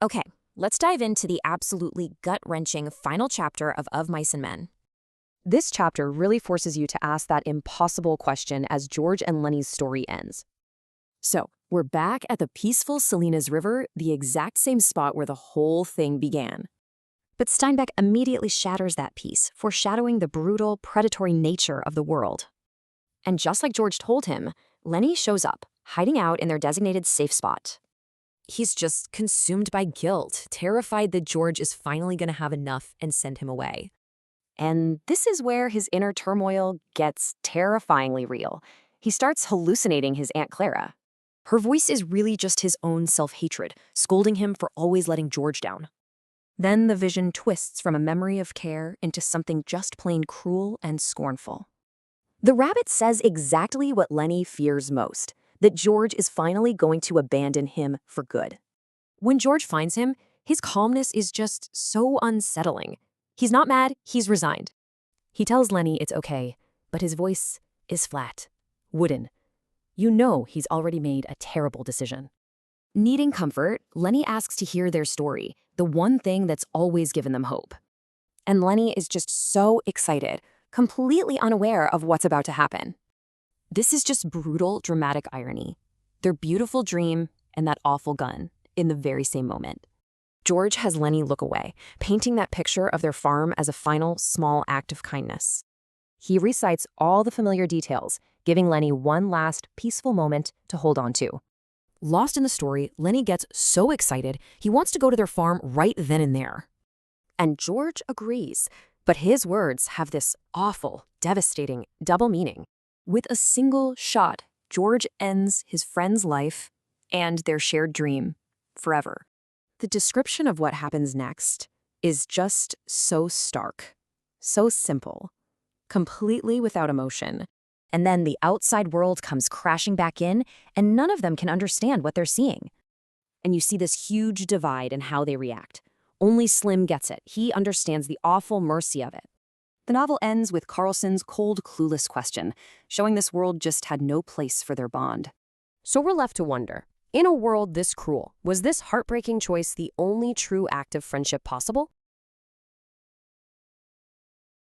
Okay, let's dive into the absolutely gut-wrenching final chapter of Mice and Men. This chapter really forces you to ask that impossible question as George and Lennie's story ends. So, we're back at the peaceful Salinas River, the exact same spot where the whole thing began. But Steinbeck immediately shatters that peace, foreshadowing the brutal, predatory nature of the world. And just like George told him, Lennie shows up, hiding out in their designated safe spot. He's just consumed by guilt, terrified that George is finally going to have enough and send him away. And this is where his inner turmoil gets terrifyingly real. He starts hallucinating his Aunt Clara. Her voice is really just his own self-hatred, scolding him for always letting George down. Then the vision twists from a memory of care into something just plain cruel and scornful. The rabbit says exactly what Lennie fears most, that George is finally going to abandon him for good. When George finds him, his calmness is just so unsettling. He's not mad, he's resigned. He tells Lennie it's okay, but his voice is flat, wooden. You know he's already made a terrible decision. Needing comfort, Lennie asks to hear their story, the one thing that's always given them hope. And Lennie is just so excited, completely unaware of what's about to happen. This is just brutal, dramatic irony. Their beautiful dream and that awful gun in the very same moment. George has Lennie look away, painting that picture of their farm as a final, small act of kindness. He recites all the familiar details, giving Lennie one last, peaceful moment to hold on to. Lost in the story, Lennie gets so excited, he wants to go to their farm right then and there. And George agrees, but his words have this awful, devastating double meaning. With a single shot, George ends his friend's life and their shared dream forever. The description of what happens next is just so stark, so simple, completely without emotion. And then the outside world comes crashing back in, and none of them can understand what they're seeing. And you see this huge divide in how they react. Only Slim gets it. He understands the awful mercy of it. The novel ends with Carlson's cold, clueless question, showing this world just had no place for their bond. So we're left to wonder, in a world this cruel, was this heartbreaking choice the only true act of friendship possible?